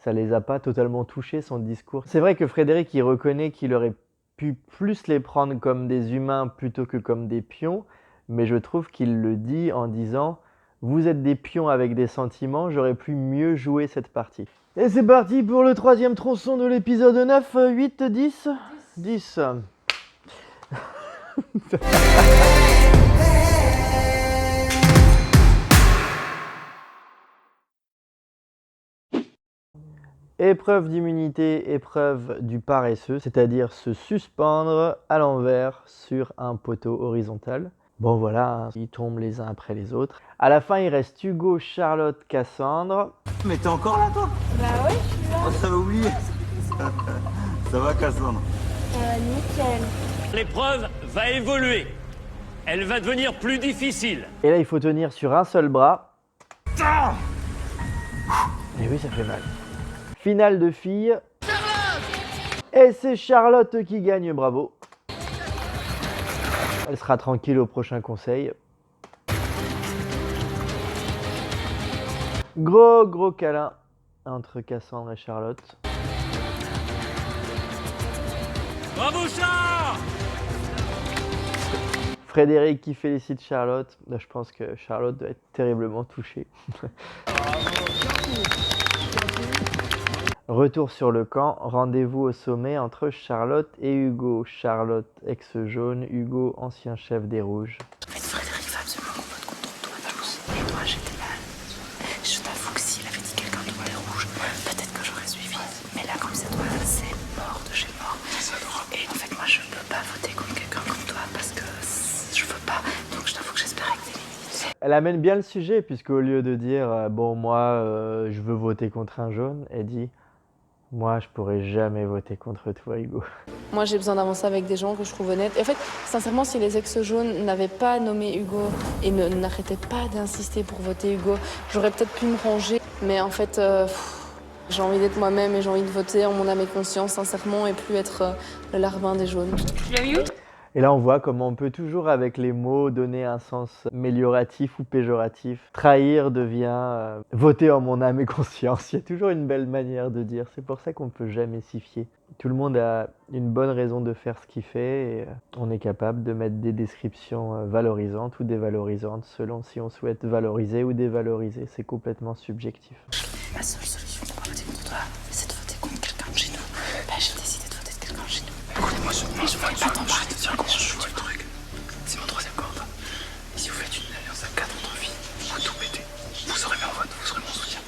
ça les a pas totalement touchés, son discours. C'est vrai que Frédéric, il reconnaît qu'il aurait pu plus les prendre comme des humains plutôt que comme des pions, mais je trouve qu'il le dit en disant « Vous êtes des pions avec des sentiments, j'aurais pu mieux jouer cette partie ». Et c'est parti pour le 3e tronçon de l'épisode 9, 8, 10 10. Épreuve d'immunité, épreuve du paresseux, c'est-à-dire se suspendre à l'envers sur un poteau horizontal. Bon voilà, hein, ils tombent les uns après les autres. À la fin, il reste Hugo, Charlotte, Cassandre. Mais t'es encore là, toi? Bah ouais, je suis là. Oh, t'avais oublié. Ça va, Cassandre? Nickel. L'épreuve va évoluer. Elle va devenir plus difficile. Et là, il faut tenir sur un seul bras. Et oui, ça fait mal. Finale de filles. Et c'est Charlotte qui gagne, bravo. Elle sera tranquille au prochain conseil. Gros câlin entre Cassandre et Charlotte. Bravo, Char! Frédéric qui félicite Charlotte. Je pense que Charlotte doit être terriblement touchée. Retour sur le camp, rendez-vous au sommet entre Charlotte et Hugo. Charlotte, ex-jaune, Hugo, ancien chef des rouges. Frédéric va absolument qu'on vote contre toi, Valous. Toi, j'étais mal. Je t'avoue que s'il avait dit quelqu'un de toi les rouges, peut-être que j'aurais suivi. Mais là, comme c'est toi, c'est mort de chez mort. Et en fait, moi, je peux pas voter contre quelqu'un comme toi parce que je veux pas. Donc, je t'avoue que j'espérais que t'élimines. Elle amène bien le sujet, puisqu'au lieu de dire bon, moi, je veux voter contre un jaune, elle dit moi, je pourrais jamais voter contre toi, Hugo. Moi, j'ai besoin d'avancer avec des gens que je trouve honnêtes. Et en fait, sincèrement, si les ex-jaunes n'avaient pas nommé Hugo et n'arrêtaient pas d'insister pour voter Hugo, j'aurais peut-être pu me ranger. Mais en fait, j'ai envie d'être moi-même et j'ai envie de voter en mon âme et conscience, sincèrement, et plus être le larbin des jaunes. Et là, on voit comment on peut toujours, avec les mots, donner un sens amélioratif ou péjoratif. Trahir devient voter en mon âme et conscience. Il y a toujours une belle manière de dire. C'est pour ça qu'on ne peut jamais s'y fier. Tout le monde a une bonne raison de faire ce qu'il fait et on est capable de mettre des descriptions valorisantes ou dévalorisantes selon si on souhaite valoriser ou dévaloriser. C'est complètement subjectif. Ma seule solution pour pas voter contre toi, c'est de voter contre quelqu'un de chez nous. Bah, j'ai décidé de voter de quelqu'un de chez nous. Écoutez-moi, je Mais je voulais pas t'en parler. tiens, comment je joue le truc? C'est mon 3e corde. Et si vous faites une alliance à 4 entre filles, vous tout pétez. Vous serez mon vote, vous serez mon soutien.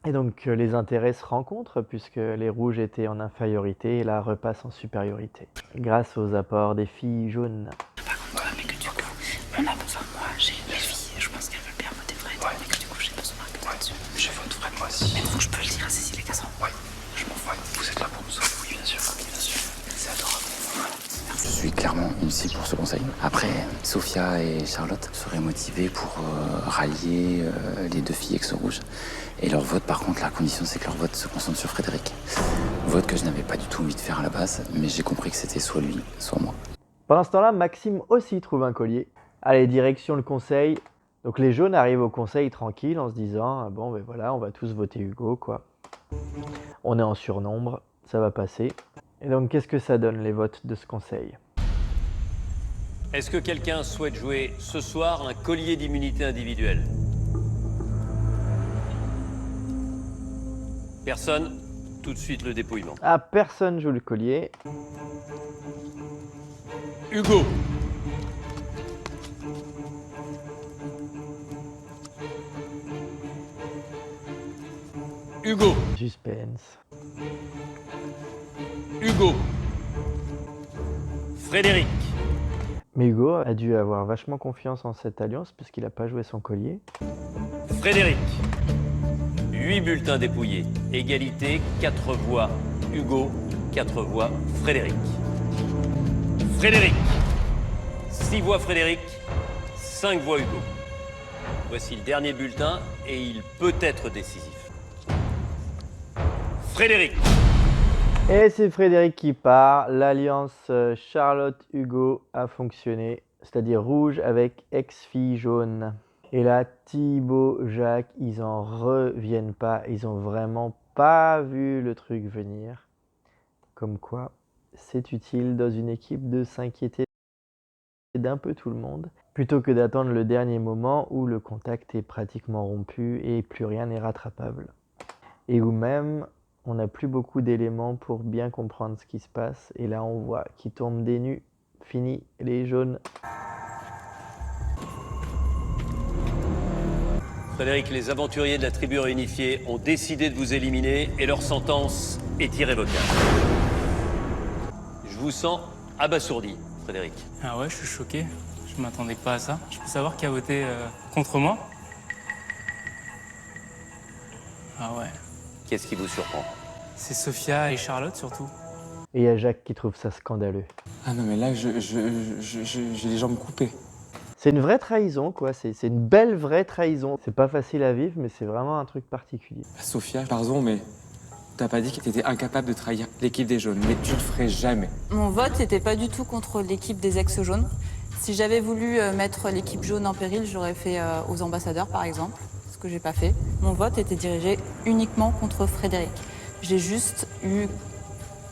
Et donc les intérêts se rencontrent puisque les rouges étaient en infériorité et là repassent en supériorité. Grâce aux apports des filles jaunes. Pas contre toi, mais que du coup, on a besoin de moi. J'ai mes filles, je pense qu'elles veulent bien voter Fred. Ouais. Mais que du coup, j'ai besoin d'un peu là-dessus. Je vote Fred, moi aussi. Mais donc, je peux le dire à Cécile et Cassandre. Ouais, je m'en fous. Vous êtes là pour me sauver, oui, bien sûr. Bien sûr. C'est adorable. Voilà. Je suis clairement une cible pour ce conseil. Après, Sophia et Charlotte seraient motivées pour rallier les deux filles ex-rouges. Et leur vote, par contre, la condition, c'est que leur vote se concentre sur Frédéric. Vote que je n'avais pas du tout envie de faire à la base, mais j'ai compris que c'était soit lui, soit moi. Pendant ce temps-là, Maxime aussi trouve un collier. Allez, direction le conseil. Donc les jaunes arrivent au conseil tranquille en se disant bon ben voilà, on va tous voter Hugo quoi. On est en surnombre, ça va passer. Et donc qu'est-ce que ça donne les votes de ce conseil? Est-ce que quelqu'un souhaite jouer ce soir un collier d'immunité individuelle? Personne? Tout de suite le dépouillement. Ah, personne joue le collier. Hugo! Hugo! Suspense. Hugo! Frédéric! Mais Hugo a dû avoir vachement confiance en cette alliance puisqu'il n'a pas joué son collier. Frédéric! 8 bulletins dépouillés. Égalité, 4 voix Hugo, 4 voix Frédéric. Frédéric! 6 voix Frédéric, 5 voix Hugo. Voici le dernier bulletin et il peut être décisif. Frédéric! Et c'est Frédéric qui part. L'alliance Charlotte-Hugo a fonctionné. C'est-à-dire rouge avec ex-fille jaune. Et là, Thibaut, Jacques, ils en reviennent pas. Ils ont vraiment pas vu le truc venir. Comme quoi, c'est utile dans une équipe de s'inquiéter d'un peu tout le monde, plutôt que d'attendre le dernier moment où le contact est pratiquement rompu et plus rien n'est rattrapable. Et où même, on n'a plus beaucoup d'éléments pour bien comprendre ce qui se passe, et là on voit qui tombe des nues. Fini les jaunes. Frédéric, les aventuriers de la tribu réunifiée ont décidé de vous éliminer et leur sentence est irrévocable. Je vous sens abasourdi, Frédéric. Ah ouais, je suis choqué. Je m'attendais pas à ça. Je peux savoir qui a voté contre moi? Ah ouais. Qu'est-ce qui vous surprend? C'est Sophia et Charlotte surtout. Et il y a Jacques qui trouve ça scandaleux. Ah non, mais là, j'ai les jambes coupées. C'est une vraie trahison, quoi. C'est une belle vraie trahison. C'est pas facile à vivre, mais c'est vraiment un truc particulier. Sophia, pardon, mais t'as pas dit que t'étais incapable de trahir l'équipe des jaunes, mais tu le ferais jamais. Mon vote n'était pas du tout contre l'équipe des ex-jaunes. Si j'avais voulu mettre l'équipe jaune en péril, j'aurais fait aux ambassadeurs, par exemple, ce que j'ai pas fait. Mon vote était dirigé uniquement contre Frédéric. J'ai juste eu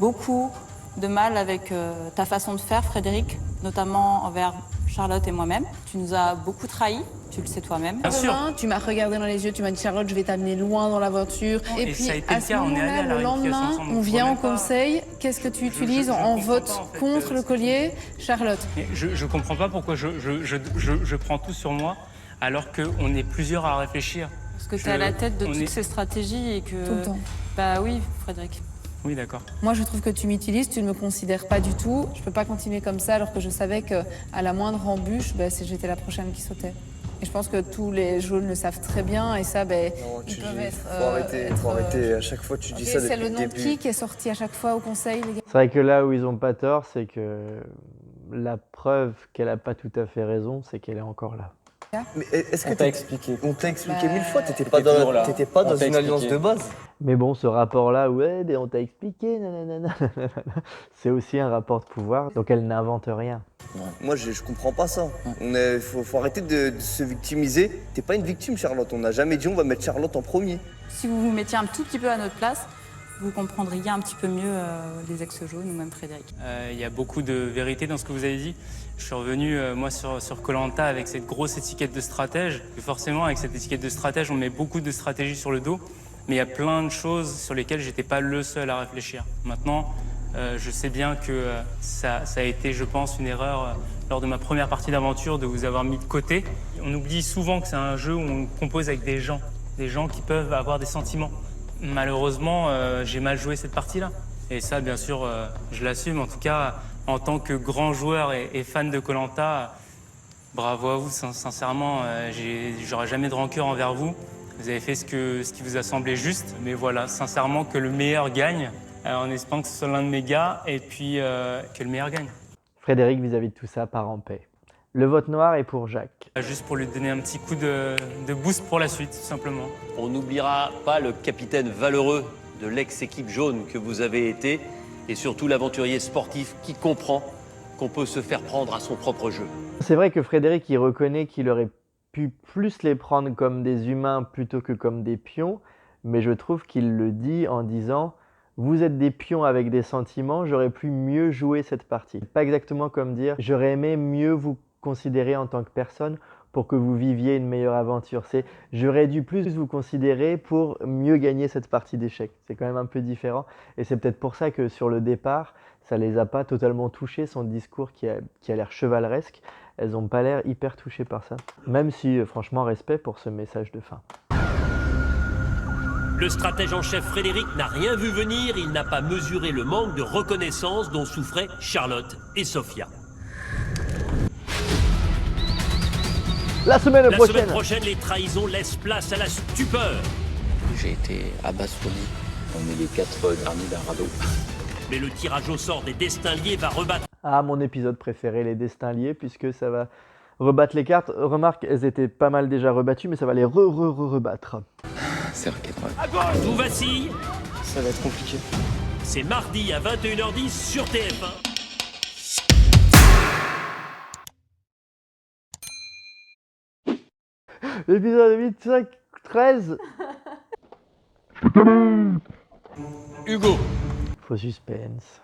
beaucoup de mal avec ta façon de faire, Frédéric, notamment envers Charlotte et moi-même. Tu nous as beaucoup trahis, tu le sais toi-même. Bien sûr. Tu m'as regardé dans les yeux, tu m'as dit Charlotte, je vais t'amener loin dans l'aventure. Et Et puis ça a été à le ce cas, on est allé à moment-là, la le réunification lendemain, ensemble, on donc je vient vois au même pas. conseil. Qu'est-ce que tu utilises je en comprends vote pas, en fait, contre le collier, Charlotte? Mais je comprends pas pourquoi je prends tout sur moi alors qu'on est plusieurs à réfléchir. Parce que tu es à la tête de on toutes est- ces stratégies et que... Tout le temps. Bah oui, Frédéric. Oui, d'accord. Moi, je trouve que tu m'utilises, tu ne me considères pas du tout. Je peux pas continuer comme ça alors que je savais qu'à la moindre embûche, j'étais la prochaine qui sautait. Et je pense que tous les jaunes le savent très bien et ça, Non, ils peuvent être... faut arrêter. À chaque fois, tu dis ça C'est depuis le le nom de début. qui est sorti à chaque fois au conseil, les gars? C'est vrai que là où ils ont pas tort, c'est que la preuve qu'elle a pas tout à fait raison, c'est qu'elle est encore là. Mais est-ce que On t'a expliqué. on t'a expliqué Bah, 1000 fois, t'étais t'étais pas toujours là. t'étais pas On dans t'a une alliance expliqué. de base. Mais bon, ce rapport-là, ouais, on t'a expliqué, nanana, c'est aussi un rapport de pouvoir, donc elle n'invente rien. Moi, je comprends pas ça. Faut arrêter de se victimiser. T'es pas une victime, Charlotte. On n'a jamais dit on va mettre Charlotte en premier. Si vous vous mettiez un tout petit peu à notre place, vous comprendriez un petit peu mieux les ex-jaunes ou même Frédéric. Il y a beaucoup de vérité dans ce que vous avez dit. Je suis revenu, moi, sur Koh Lanta avec cette grosse étiquette de stratège. Et forcément, avec cette étiquette de stratège, on met beaucoup de stratégies sur le dos. Mais il y a plein de choses sur lesquelles j'étais pas le seul à réfléchir. Maintenant, je sais bien que ça a été, je pense, une erreur lors de ma première partie d'aventure de vous avoir mis de côté. On oublie souvent que c'est un jeu où on compose avec des gens qui peuvent avoir des sentiments. Malheureusement, j'ai mal joué cette partie-là. Et ça, bien sûr, je l'assume. En tout cas, en tant que grand joueur et fan de Koh Lanta, bravo à vous. Sincèrement, j'aurais jamais de rancœur envers vous. Vous avez fait ce qui vous a semblé juste. Mais voilà, sincèrement, que le meilleur gagne, en espérant que ce soit l'un de mes gars, et puis que le meilleur gagne. Frédéric, vis-à-vis de tout ça, part en paix. Le vote noir est pour Jacques. Juste pour lui donner un petit coup de boost pour la suite, tout simplement. On n'oubliera pas le capitaine valeureux de l'ex-équipe jaune que vous avez été et surtout l'aventurier sportif qui comprend qu'on peut se faire prendre à son propre jeu. C'est vrai que Frédéric, il reconnaît qu'il aurait pu plus les prendre comme des humains plutôt que comme des pions, mais je trouve qu'il le dit en disant « Vous êtes des pions avec des sentiments, j'aurais pu mieux jouer cette partie ». Pas exactement comme dire « J'aurais aimé mieux vous considérer en tant que personne pour que vous viviez une meilleure aventure ». C'est « J'aurais dû plus vous considérer pour mieux gagner cette partie d'échecs ». C'est quand même un peu différent et c'est peut-être pour ça que sur le départ, ça les a pas totalement touchés, son discours qui a l'air chevaleresque. Elles n'ont pas l'air hyper touchées par ça. Même si, franchement, respect pour ce message de fin. Le stratège en chef Frédéric n'a rien vu venir, il n'a pas mesuré le manque de reconnaissance dont souffraient Charlotte et Sophia. La semaine La prochaine. semaine prochaine, les trahisons laissent place à la stupeur. J'ai été abasourdi. On est les 4 derniers d'un radeau. Mais le tirage au sort des destins liés va rebattre. Ah, mon épisode préféré, les destins liés, puisque ça va rebattre les cartes. Remarque, elles étaient pas mal déjà rebattues, mais ça va les rebattre. C'est vrai qu'elle À gauche, tout vacille. Ça va être compliqué. C'est mardi à 21h10 sur TF1. L'épisode 8, 5, 13. Hugo. Faux suspense.